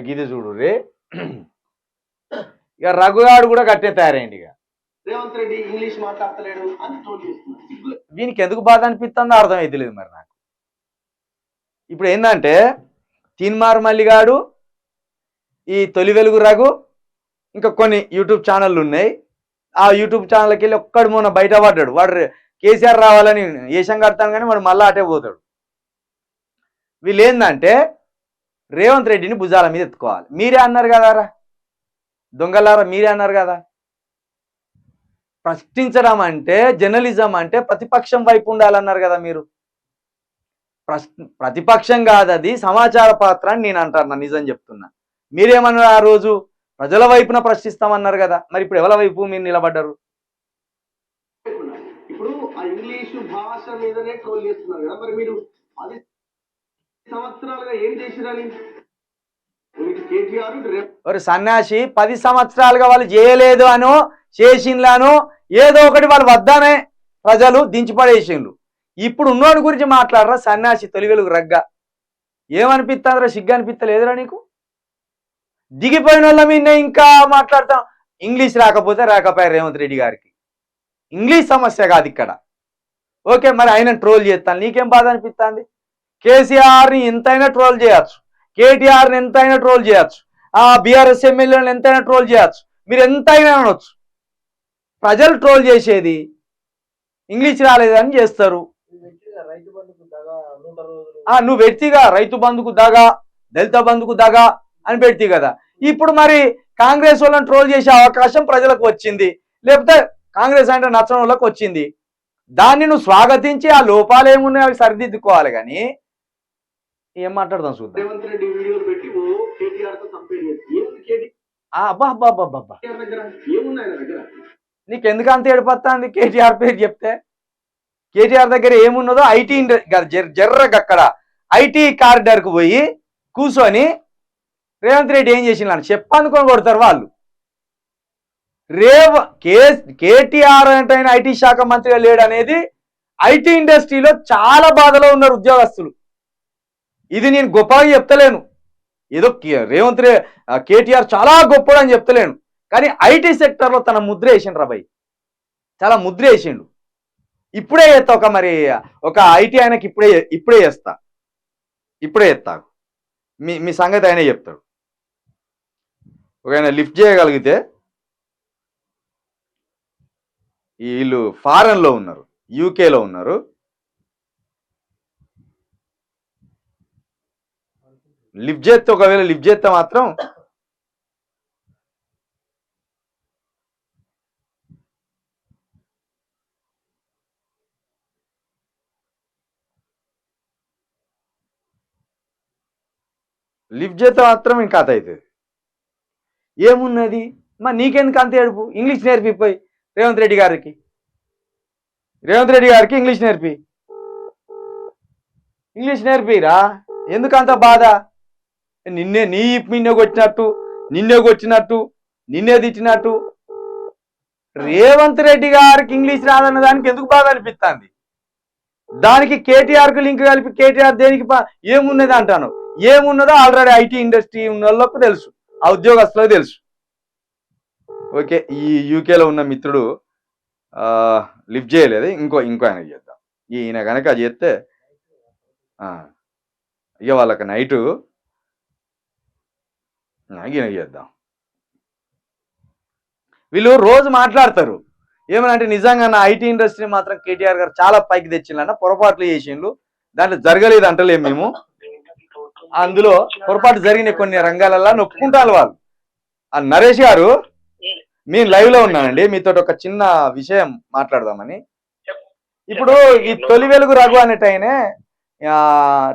గిది చూడు రే ఇక రఘుగాడు కూడా కట్టే తయారైంది. ఇక రేవంత్ రెడ్డి ఇంగ్లీష్ మాట్లాడతలేడు అని ట్రోల్ చేస్తున్నారు. వీనికి ఎందుకు బాధ అనిపిస్తుందో అర్థం అవుతలేదు మరి నాకు. ఇప్పుడు ఏంటంటే తీన్మార్ మల్లిగాడు, ఈ తొలి వెలుగు రఘు, ఇంకా కొన్ని యూట్యూబ్ ఛానళ్ళు ఉన్నాయి. ఆ యూట్యూబ్ ఛానల్కి వెళ్ళి ఒక్కడు మొన్న బయట పడ్డాడు. వాడు కేసీఆర్ రావాలని ఏషం కడతాను కానీ వాడు మళ్ళీ అటే పోతాడు. వీళ్ళు ఏంటంటే రేవంత్ రెడ్డిని భుజాల మీద ఎత్తుకోవాలి. మీరే అన్నారు కదారా దొంగలారా, మీరే అన్నారు కదా ప్రశ్నించడం అంటే జర్నలిజం అంటే ప్రతిపక్షం వైపు ఉండాలన్నారు కదా మీరు. ప్రతిపక్షం కాదు, అది సమాచార పాత్ర అని నేను అంటాను. నిజం చెప్తున్నా. మీరేమన్నారు ఆ రోజు? ప్రజల వైపున ప్రశ్నిస్తామన్నారు కదా. మరి ఇప్పుడు ఎవరి వైపు మీరు నిలబడ్డారు? ఇప్పుడు ఆ ఇంగ్లీషు భాష మీదనే ట్రోల్ చేస్తున్నారు కదా, మరి మీరు 10 సంవత్సరాలుగా ఏం చేసిరని? ఒక సన్యాసి 10 సంవత్సరాలుగా వాళ్ళు చేయలేదు అనో చేసిండ్లానో ఏదో ఒకటి వాళ్ళు వద్దానే ప్రజలు దించిపడేసిండ్రు. ఇప్పుడు ఉన్నోడి గురించి మాట్లాడరా సన్యాసి తొలి వెలుగు రగ్గ. ఏమనిపిస్తుందిరా? సిగ్గు అనిపిస్తలేదురా నీకు? దిగిపోయిన వాళ్ళ మీద ఇంకా మాట్లాడతాం. ఇంగ్లీష్ రాకపోతే రాకపోయారు రేవంత్ రెడ్డి గారికి. ఇంగ్లీష్ సమస్య కాదు ఇక్కడ. ఓకే, మరి ఆయన ట్రోల్ చేస్తాను, నీకేం బాధ అనిపిస్తుంది? కేసీఆర్ని ఎంతైనా ట్రోల్ చేయొచ్చు, కేటీఆర్ని ఎంతైనా ట్రోల్ చేయొచ్చు, ఆ బీఆర్ఎస్ ఎమ్మెల్యేలను ఎంతైనా ట్రోల్ చేయొచ్చు, మీరు ఎంతైనా అనొచ్చు. ప్రజలు ట్రోల్ చేసేది ఇంగ్లీష్ రాలేదని చేస్తారు. నువ్వు వ్యక్తిగా రైతు బంధుకు దగా, దళిత బంధుకు దగా అని పెడితే కదా. ఇప్పుడు మరి కాంగ్రెస్ వాళ్ళని ట్రోల్ చేసే అవకాశం ప్రజలకు వచ్చింది, లేకపోతే కాంగ్రెస్ అంటే నచ్చని వాళ్ళకి వచ్చింది. దాన్ని నువ్వు స్వాగతించి ఆ లోపాలు ఏమున్నాయో అవి సరిదిద్దుకోవాలి. కానీ ఏం మాట్లాడదాం చూద్దాం. రేవంత్ రెడ్డి వీడియోలు పెట్టి కేటీఆర్ తో కంపేర్ చేసి అబ్బా నీకెందుకు అంత ఏడిపోతుంది కేటీఆర్ పేరు చెప్తే? కేటీఆర్ దగ్గర ఏమున్నదో ఐటీ జర్రగా అక్కడ ఐటీ కారిడార్కు పోయి కూర్చొని రేవంత్ రెడ్డి ఏం చేసిండు చెప్పనుకొని కొడతారు వాళ్ళు. కేటీఆర్ అంటే ఐటీ శాఖ మంత్రిగా లేడు అనేది ఐటీ ఇండస్ట్రీలో చాలా బాధలో ఉన్నారు ఉద్యోగస్తులు. ఇది నేను గొప్పగా చెప్తలేను, ఏదో కేటీఆర్ చాలా గొప్పడు అని చెప్తలేను. కానీ ఐటీ సెక్టర్లో తన ముద్ర వేసిండు రాబాయ్, చాలా ముద్ర వేసిండు. ఇప్పుడే చేస్తా ఒక ఐటీ ఆయనకి ఇప్పుడే చేస్తా మీ సంగతి ఆయనే చెప్తాడు. ఒక ఆయన లిఫ్ట్ చేయగలిగితే, వీళ్ళు ఫారెన్లో ఉన్నారు, యూకేలో ఉన్నారు, ఒకవేళ లిఫ్ట్ చేస్తే మాత్రం ఇంకా కథ అవుతుంది. ఏమున్నది మరి నీకెందుకు అంత ఏడుపు? ఇంగ్లీష్ నేర్పిపోయి రేవంత్ రెడ్డి గారికి ఇంగ్లీష్ నేర్పిరా. ఎందుకు అంత బాధ? నిన్నే కొట్టినట్టు నిన్నే తిట్టినట్టు రేవంత్ రెడ్డి గారికి ఇంగ్లీష్ రాదన్న దానికి ఎందుకు బాధ అనిపిస్తుంది? దానికి కేటీఆర్కు లింక్ కలిపి కేటీఆర్ దేనికి ఏమున్నది అంటాను. ఏమున్నదో ఆల్రెడీ ఐటీ ఇండస్ట్రీ ఉన్న వాళ్ళకు తెలుసు, ఆ ఉద్యోగస్తులకు తెలుసు. ఓకే, ఈ యూకేలో ఉన్న మిత్రుడు లిఫ్ట్ చేయలేదు, ఇంకో ఆయన చేద్దాం. ఈయన కనుక చేస్తే ఇక వాళ్ళకి నైటు ఈయన చేద్దాం. వీళ్ళు రోజు మాట్లాడతారు ఏమనంటే నిజంగా నా ఐటీ ఇండస్ట్రీ మాత్రం కేటీఆర్ గారు చాలా పైకి తెచ్చిండన్న, పొరపాట్లు చేసిండ్రు, దాంట్లో జరగలేదు అంటలేము మేము. అందులో పొరపాటు జరిగిన కొన్ని రంగాలలో నొప్పుకుంటారు వాళ్ళు. ఆ నరేష్ గారు, నేను లైవ్ లో ఉన్నానండి, మీతో ఒక చిన్న విషయం మాట్లాడదామని. ఇప్పుడు ఈ తొలి వెలుగు రఘు అనేటైనే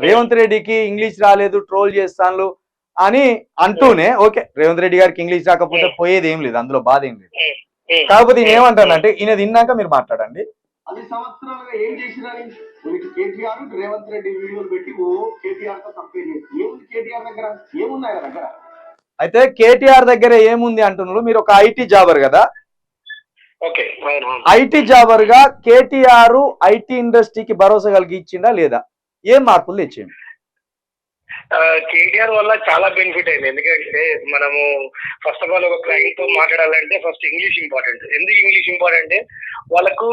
రేవంత్ రెడ్డికి ఇంగ్లీష్ రాలేదు, ట్రోల్ చేస్తాను అని అంటూనే, ఓకే రేవంత్ రెడ్డి గారికి ఇంగ్లీష్ రాకపోతే పోయేది ఏం లేదు, అందులో బాధ ఏం లేదు. కాకపోతే ఈయన ఏమంటానంటే ఈయన తిన్నాక మీరు మాట్లాడండి. 10 సంవత్సరాలుగా ఏం చేసిరని కేటీఆర్ రేవంత్ రెడ్డి వీడియోలు పెట్టి కేటీఆర్ తో కంపేర్ చేసి కేటీఆర్ దగ్గర ఏముంది ఆయన దగ్గర? అయితే కేటీఆర్ దగ్గర ఏముంది అంటున్నారు. మీరు ఒక ఐటీ జాబర్ కదా, ఐటీ జాబర్ గా కేటీఆర్ ఐటీ ఇండస్ట్రీకి భరోసా కలిగి ఇచ్చిండా లేదా? ఏం మార్పులు తెచ్చిండు? కేటీఆర్ వల్ల చాలా బెనిఫిట్ అయింది. ఎందుకంటే మనము ఫస్ట్ ఆఫ్ ఆల్ ఒక క్లయింట్ తో మాట్లాడాలంటే ఫస్ట్ ఇంగ్లీష్ ఇంపార్టెంట్. ఎందుకు ఇంగ్లీష్ ఇంపార్టెంట్? వాళ్ళకు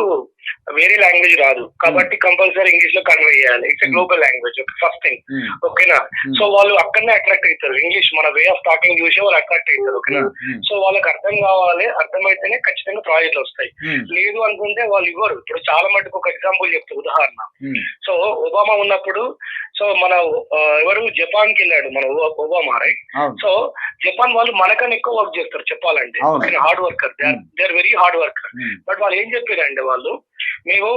వేరే లాంగ్వేజ్ రాదు కాబట్టి కంపల్సరీ ఇంగ్లీష్ లో కన్వే చేయాలి. It's global language first thing. ఓకేనా? సో వాళ్ళు అక్కడనే అట్రాక్ట్ అవుతారు. ఇంగ్లీష్ మన వే ఆఫ్ టాకింగ్ చూసి వాళ్ళు అట్రాక్ట్ అవుతారు. ఓకేనా? సో వాళ్ళకి అర్థం కావాలి, అర్థమైతేనే ఖచ్చితంగా ప్రాజెక్టులు వస్తాయి. లేదు అనుకుంటే వాళ్ళు ఇవ్వరు. ఇప్పుడు చాలా మటుకు ఒక ఎగ్జాంపుల్ చెప్తారు, ఉదాహరణ. సో ఒబామా ఉన్నప్పుడు సో మన ఎవరు జపాన్ కి వెళ్ళాడు మన ఒబామా, రైట్? సో జపాన్ వాళ్ళు మనకన్నా ఎక్కువ వర్క్ చేస్తారు చెప్పాలంటే. Hard worker, they are very hard worker. But వాళ్ళు ఏం చెప్పారంటే వాళ్ళు మేము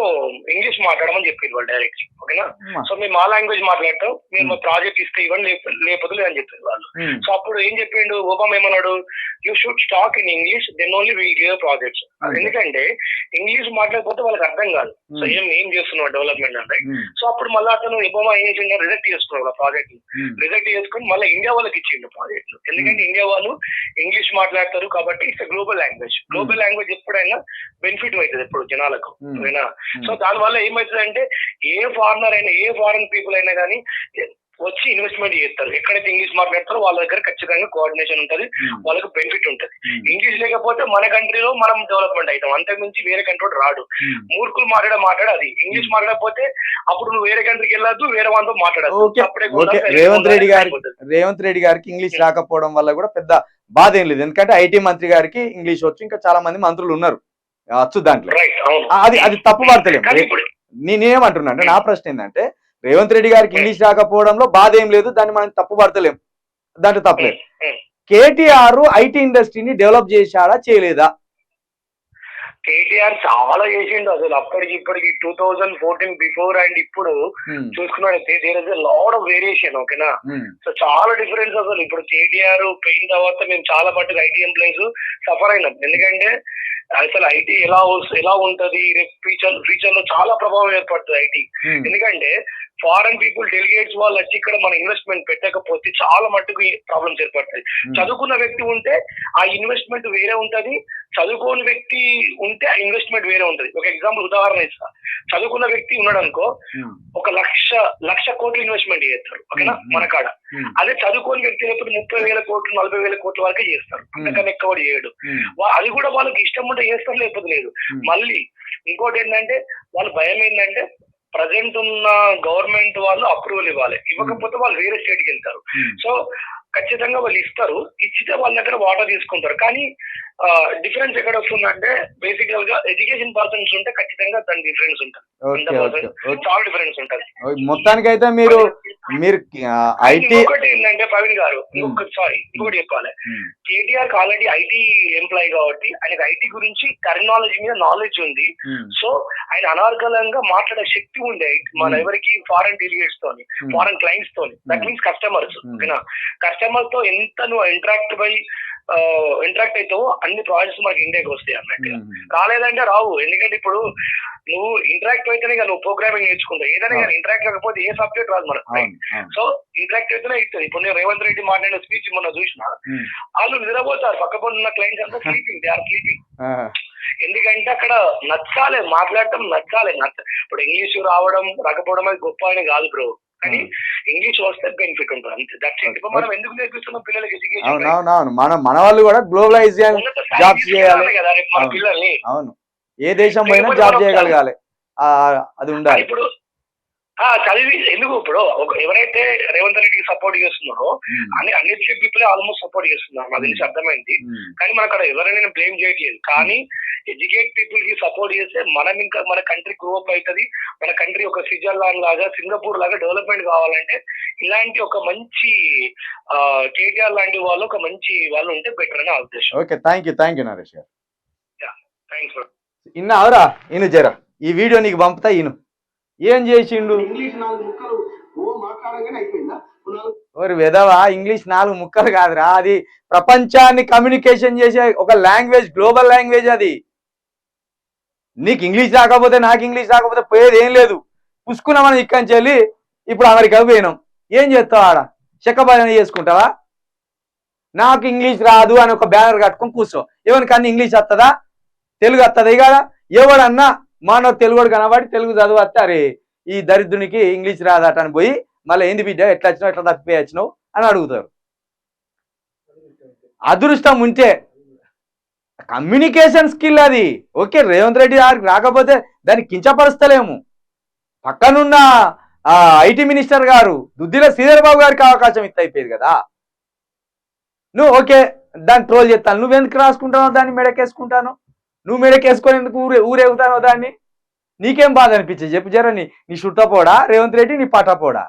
ఇంగ్లీష్ మాట్లాడమని చెప్పారు వాళ్ళు డైరెక్ట్లీ. ఓకేనా? సో మేము మా లాంగ్వేజ్ మాట్లాడతాం, మేము మా ప్రాజెక్ట్ ఇస్తే ఇవ్వండి లేకపోతే అని చెప్పారు వాళ్ళు. సో అప్పుడు ఏం చెప్పిండు ఒబామా ఏమన్నాడు, you should talk in English then only we give projects. ఎందుకంటే ఇంగ్లీష్ మాట్లాడకపోతే వాళ్ళకి అర్థం కాదు. సో ఏం చేస్తున్నావు డెవలప్మెంట్ అంటే. సో అప్పుడు మళ్ళీ అతను ఒబామా ఏం చేసిండు, రిజెక్ట్ చేసుకున్నాడు ఆ ప్రాజెక్ట్ ని. రిజెక్ట్ చేసుకుని మళ్ళీ ఇండియా వాళ్ళకి ఇచ్చిండు ప్రాజెక్టులు. ఎందుకంటే ఇండియా వాళ్ళు ఇంగ్లీష్ మాట్లాడతారు కాబట్టి it's global language. Global language ఎప్పుడైనా బెనిఫిట్ అవుతుంది ఎప్పుడు జనాలకు. సో దాని వల్ల ఏమవుతుంది అంటే ఏ ఫారినర్ అయినా, ఏ ఫారిన్ పీపుల్ అయినా కానీ వచ్చి ఇన్వెస్ట్మెంట్ చేస్తారు. ఎక్కడైతే ఇంగ్లీష్ మాట్లాడతారో వాళ్ళ దగ్గర ఖచ్చితంగా కోఆర్డినేషన్ ఉంటుంది, వాళ్ళకి బెనిఫిట్ ఉంటుంది. ఇంగ్లీష్ లేకపోతే మన కంట్రీలో మనం డెవలప్మెంట్ అవుతాం, అంతకు మించి వేరే కంట్రీ రాడు. మూర్ఖులు మాట్లాడ అది. ఇంగ్లీష్ మాట్లాడకపోతే అప్పుడు నువ్వు వేరే కంట్రీకి వెళ్ళొద్దు, వేరే వాళ్ళతో మాట్లాడదు. రేవంత్ రెడ్డి గారికి ఇంగ్లీష్ రాకపోవడం వల్ల కూడా పెద్ద బాధ ఏం లేదు. ఎందుకంటే ఐటీ మంత్రి గారికి ఇంగ్లీష్ వచ్చు, ఇంకా చాలా మంది మంత్రులు ఉన్నారు వచ్చు దాంట్లో. అది తప్పు పడతలేము. నేనేమంటున్నా అంటే నా ప్రశ్న ఏంటంటే రేవంత్ రెడ్డి గారికి ఇంగ్లీష్ రాకపోవడంలో బాధ ఏం లేదు, దాన్ని మనం తప్పు పడతలేము, దాంట్లో తప్పలేదు. కేటీఆర్ ఐటీ ఇండస్ట్రీని డెవలప్ చేశాడా చేయలేదా? కేటీఆర్ చాలా చేసిండు అసలు. అప్పటికి ఇప్పటికి 2014 బిఫోర్ అండ్ ఇప్పుడు చూసుకున్నట్టయితే there is a lot of variation. ఓకేనా? సో చాలా డిఫరెన్స్ అసలు. ఇప్పుడు కేటీఆర్ పోయిన తర్వాత మేము చాలా మటుకు ఐటీ ఎంప్లాయీస్ సఫర్ అయినాం. ఎందుకంటే అసలు ఐటీ ఎలా ఉంటది రేపు ఫ్యూచర్ లో చాలా ప్రభావం ఏర్పడుతుంది ఐటీ. ఎందుకంటే ఫారెన్ పీపుల్ డెలిగేట్స్ వాళ్ళు వచ్చి ఇక్కడ మన ఇన్వెస్ట్మెంట్ పెట్టకపోతే చాలా మట్టుకు ప్రాబ్లమ్స్ ఏర్పడతాయి. చదువుకున్న వ్యక్తి ఉంటే ఆ ఇన్వెస్ట్మెంట్ వేరే ఉంటది, చదువుకోని వ్యక్తి ఉంటే ఆ ఇన్వెస్ట్మెంట్ వేరే ఉంటది. ఒక ఎగ్జాంపుల్ ఉదాహరణ ఇస్తా. చదువుకున్న వ్యక్తి ఉన్నాడు అనుకో, 1,00,00,000 కోట్లు ఇన్వెస్ట్మెంట్ చేస్తారు. ఓకేనా? మన కాడ. అదే చదువుకోని వ్యక్తి లేకపోతే 30,000 కోట్లు 40,000 కోట్ల వరకే చేస్తారు, అంతకన్నా ఎక్కువ చేయడు. అది కూడా వాళ్ళకి ఇష్టం ఉంటే చేస్తారు, లేకపోతే లేదు. మళ్ళీ ఇంకోటి ఏంటంటే వాళ్ళ భయం ఏంటంటే ప్రజెంట్ ఉన్న గవర్నమెంట్ వాళ్ళు అప్రూవల్ ఇవ్వాలి, ఇవ్వకపోతే వాళ్ళు వేరే స్టేట్ కి వెళ్తారు. సో ఖచ్చితంగా వాళ్ళు ఇస్తారు, ఇచ్చితే వాళ్ళ దగ్గర వాటర్ తీసుకుంటారు. కానీ డిఫరెన్స్ ఎక్కడ వస్తుందంటే బేసికల్ గా ఎడ్యుకేషన్ పర్సన్స్ ఉంటే ఖచ్చితంగా దాని డిఫరెన్స్ ఉంటుంది, చాలా డిఫరెన్స్ ఉంటుంది. మొత్తానికి అయితే మీరు ఇంకొకటి ఏంటంటే ప్రవీణ్ గారు ఇంకొకటి చెప్పాలి. కేటీఆర్ కి ఆల్రెడీ ఐటీ ఎంప్లాయీ కాబట్టి ఆయనకు ఐటీ గురించి టెక్నాలజీ మీద నాలెడ్జ్ ఉంది. సో ఆయన అనర్గళంగా మాట్లాడే శక్తి ఉండే మన ఎవరికి ఫారెన్ డెలిగేట్స్ తోని, ఫారెన్ క్లయింట్స్ తోని, దట్ మీన్స్ కస్టమర్స్. ఓకేనా? కస్టమర్ తో ఎంత నువ్వు ఇంటరాక్ట్ అవుతావో అన్ని ప్రాజెక్ట్స్ మనకి ఇండియాకి వస్తాయి అన్నట్టు. కాలేదంటే రావు. ఎందుకంటే ఇప్పుడు నువ్వు ఇంటరాక్ట్ అయితేనే నువ్వు ప్రోగ్రామింగ్ నేర్చుకుంటావు. ఏదైనా కానీ ఇంటరాక్ట్ కాకపోతే ఏ సబ్జెక్ట్ రాదు మనకు. సో ఇంటరాక్ట్ అయితేనే ఇస్తుంది. ఇప్పుడు నేను రేవంత్ రెడ్డి మాట్లాడిన స్పీచ్ మొన్న చూసిన, వాళ్ళు నిద్రపోతారు, పక్కపడి ఉన్న క్లయింట్స్ అంతా స్లీపింగ్, దే ఆర్ స్లీపింగ్. ఎందుకంటే అక్కడ నచ్చాలి, మాట్లాడటం నచ్చాలి. ఇప్పుడు ఇంగ్లీష్ రాకపోవడం అది గొప్ప అని కాదు బ్రో, కానీ ఇంగ్లీష్ వస్తే బెనిఫిట్ ఉంటుంది అంతే. That's it. మనం ఎందుకు నేర్పిస్తున్నాం పిల్లలకి ఎడ్యుకేషన్? మన వాళ్ళు కూడా గ్లోబలైజ్ జాబ్ చేయాలి కదా మన పిల్లల్ని. అవును, ఏ దేశం పోయినా జాబ్ చేయగలగాలి, అది ఉండాలి. ఇప్పుడు చదివి ఎందుకు ఇప్పుడు ఎవరైతే రేవంత్ రెడ్డికి సపోర్ట్ చేస్తున్నారో అన్ని పీపుల్ ఆల్మోస్ట్ సపోర్ట్ చేస్తున్నారు, నాకు తెలిసి అర్థమైంది. కానీ మన అక్కడ ఎవరైనా బ్లేమ్ చేయట్లేదు. కానీ ఎడ్యుకేట్ పీపుల్ కి సపోర్ట్ చేస్తే మనం ఇంకా మన కంట్రీ గ్రోఅప్ అవుతుంది. మన కంట్రీ ఒక స్విట్జర్లాండ్ లాగా, సింగపూర్ లాగా డెవలప్మెంట్ కావాలంటే ఇలాంటి ఒక మంచి కేటీఆర్ లాంటి వాళ్ళు ఒక మంచి వాళ్ళు ఉంటే బెటర్ అని ఉద్దేశం. ఓకే, థ్యాంక్ యూ నరేష్ గారు. థ్యాంక్స్. ఇన్నావురా ఈయన జరా ఈ వీడియో నీకు పంపుతా. ఈయన ఏం చేసిండు? ఓరి వెదవా, ఇంగ్లీష్ 4 ముక్కలు కాదురా, అది ప్రపంచాన్ని కమ్యూనికేషన్ చేసే ఒక లాంగ్వేజ్, గ్లోబల్ లాంగ్వేజ్ అది. నీకు ఇంగ్లీష్ రాకపోతే, నాకు ఇంగ్లీష్ రాకపోతే పోయేది ఏం లేదు. పుసుకున్నామని ఇక్కడి నుంచి వెళ్ళి ఇప్పుడు అమెరికాకు పోయినాం, ఏం చేస్తావు? ఆడ చెక్కబదన చేసుకుంటావా? నాకు ఇంగ్లీష్ రాదు అని ఒక బ్యానర్ కట్టుకొని కూర్చో. ఎవరికన్నా ఇంగ్లీష్ వస్తుందా? తెలుగు వస్తుంది కదా? ఎవడన్నా మానవ తెలుగుడు కనబడి తెలుగు చదువుతారే ఈ దరిద్రునికి ఇంగ్లీష్ రాదట అని పోయి మళ్ళీ ఏంది బిడ్డ ఎట్లా వచ్చినావు ఎట్లా తప్పిపోయి వచ్చినావు అని అడుగుతారు. అదృష్టం ఉంటే కమ్యూనికేషన్ స్కిల్ అది ఓకే. రేవంత్ రెడ్డి గారికి రాకపోతే దాన్ని కించపరుస్తలేము. పక్కనున్న ఐటీ మినిస్టర్ గారు దుద్దిల శ్రీధర్ బాబు గారికి అవకాశం ఇస్తే అయిపోయేది కదా. నువ్వు ఓకే దాన్ని ట్రోల్ చేస్తాను, నువ్వెందుకు రాసుకుంటానో దాన్ని మెడకేసుకుంటాను, నువ్వు మెడకేసుకొని ఎందుకు ఊరేగుతానో దాన్ని, నీకేం బాధ అనిపించే చెప్పు జర. నీ చుట్టపోడా రేవంత్ రెడ్డి, నీ పట్టపోడా?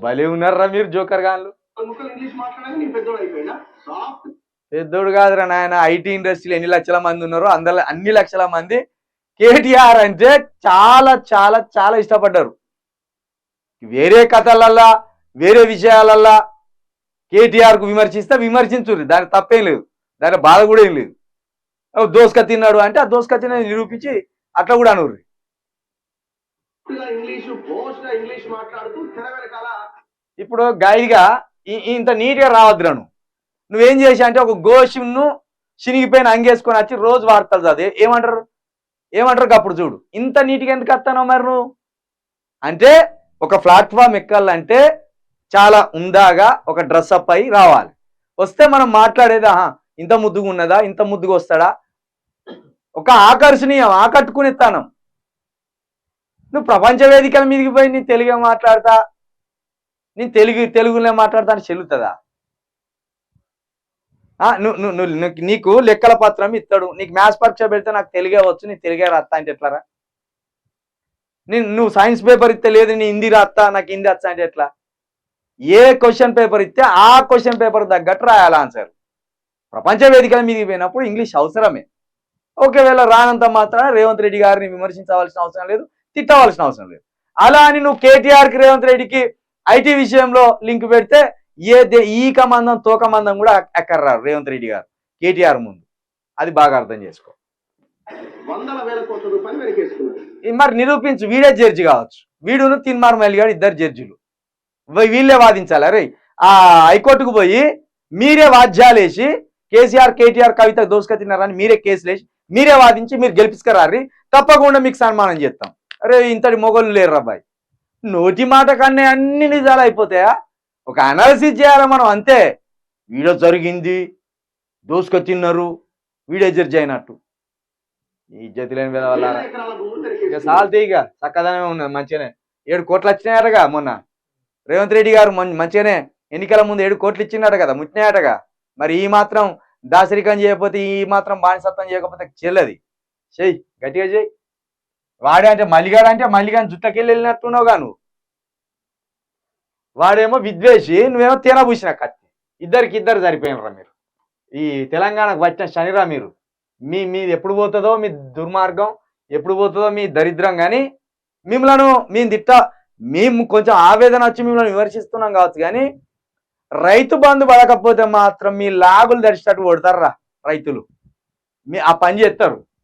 భలే ఉన్నారా మీరు జోకర్ గాన్లు. ముక్కలు ఇంగ్లీష్ మాట్లాడడానికి నీ పెద్దోడు అయిపోయినా సాఫ్ట్. పెద్దోడు కాదురా నాయన. ఐటీ ఇండస్ట్రీలో ఎన్ని లక్షల మంది ఉన్నారో అందులో అన్ని లక్షల మంది కేటీఆర్ అంటే చాలా చాలా చాలా ఇష్టపడ్డారు. వేరే కథలల్లా వేరే విషయాలల్లా కేటీఆర్ కు విమర్శిస్తే విమర్శించుర్రి, దానికి తప్పేం లేదు, దాని బాధ కూడా ఏం లేదు. దోసుక తిన్నాడు అంటే ఆ దోసుక తిన్నది నిరూపించి అట్లా కూడా అనుర్రి. ఇంగ్లీష్ మాట్లాడుతూ తెర వెనకాల ఇప్పుడు గైడ్గా ఇంత నీట్గా రావద్దురా. నువ్వేం చేసా అంటే ఒక గోషిను చినిగిపోయిన అంగేసుకొని వచ్చి రోజు వార్తలు చదివి ఏమంటారు అప్పుడు చూడు. ఇంత నీట్గా ఎందుకు వస్తానో మరి నువ్వు అంటే ఒక ప్లాట్ఫామ్ ఎక్కాలంటే చాలా ఉందాగా ఒక డ్రెస్అప్ అయి రావాలి. వస్తే మనం మాట్లాడేది ఇంత ముద్దుగా ఉన్నదా, ఇంత ముద్దుగా వస్తాడా, ఒక ఆకర్షణీయం ఆకట్టుకునే స్థానం. నువ్వు ప్రపంచ వేదికల మీదకి పోయి నీ తెలుగే మాట్లాడతా, నీ తెలుగులో మాట్లాడతా అని చెల్లుతుందా? నీకు లెక్కల పత్రం ఇస్తాడు, నీకు మ్యాథ్స్ పరీక్ష పెడితే నాకు తెలుగే వచ్చు, నీ తెలుగే రాస్తా అంటే ఎట్లారా? నువ్వు సైన్స్ పేపర్ ఇస్తే లేదు నీ హిందీ రాస్తా నాకు హిందీ వస్తా అంటే ఎట్లా? ఏ క్వశ్చన్ పేపర్ ఇస్తే ఆ క్వశ్చన్ పేపర్ తగ్గట్టు రాయాలి ఆన్సర్. ప్రపంచ వేదికల మీదకి పోయినప్పుడు ఇంగ్లీష్ అవసరమే. ఒకవేళ రానంత మాత్రాన రేవంత్ రెడ్డి గారిని విమర్శించవలసిన అవసరం లేదు, తిట్టవలసిన అవసరం లేదు. అలా అని నువ్వు కేటీఆర్కి రేవంత్ రెడ్డికి ఐటీ విషయంలో లింక్ పెడితే ఈక మందం తోక మందం కూడా ఎక్కర్రారు రేవంత్ రెడ్డి గారు కేటీఆర్ ముందు. అది బాగా అర్థం చేసుకో. మరి నిరూపించు, వీడే జడ్జి కావచ్చు, వీడును తిన్మార్ మైలిగాడు ఇద్దరు జడ్జిలు, వీళ్ళే వాదించాలి. అరే ఆ హైకోర్టుకు పోయి మీరే వాద్యాలేసి కేటీఆర్ కవిత దోసుక తిన్నారని మీరే కేసులు వేసి మీరే వాదించి మీరు గెలిపించుకరారి, తప్పకుండా మీకు సన్మానం చేస్తాం. అరే ఇంతటి మొగలు లేరు అబ్బాయి. నోటి మాట కన్నా అన్ని నిజాలు అయిపోతాయా? ఒక అనాలిసిస్ చేయాలి మనం అంతే. వీడియో జరిగింది, దోసుక తిన్నారు, వీడియో జడ్జి అయినట్టు. ఈ ఇజ్జతి లేని వల్ల ఇక సాల్తే ఇక చక్కదనమే ఉన్నది. మంచిగానే 7 కోట్లు వచ్చినాయటగా మొన్న రేవంత్ రెడ్డి గారు మంచిగానే ఎన్నికల ముందు 7 కోట్లు ఇచ్చినాడు కదా, ముట్టినాయటగా. మరి ఈ మాత్రం దాసరికం చేయకపోతే, ఈ మాత్రం బానిసత్వం చేయకపోతే చెల్లది. చెయ్యి గట్టిగా చెయ్యి. వాడే అంటే మల్లిగాని జుట్టకెళ్ళి వెళ్ళినట్టున్నావుగా నువ్వు. వాడేమో విద్వేషి, నువ్వేమో తీనబూసిన కత్తి. ఇద్దరు సరిపోయినరా మీరు. ఈ తెలంగాణకు వచ్చిన శనిరా మీరు. మీది ఎప్పుడు పోతుందో మీ దుర్మార్గం, ఎప్పుడు పోతుందో మీ దరిద్రం. కానీ మేము కొంచెం ఆవేదన వచ్చి మిమ్మల్ని విమర్శిస్తున్నాం కావచ్చు, కానీ రైతు బంధు పడకపోతే మాత్రం మీ లాగులు దరిచేటట్టు కొడతారా రైతులు. ఆ పని చేస్తారు.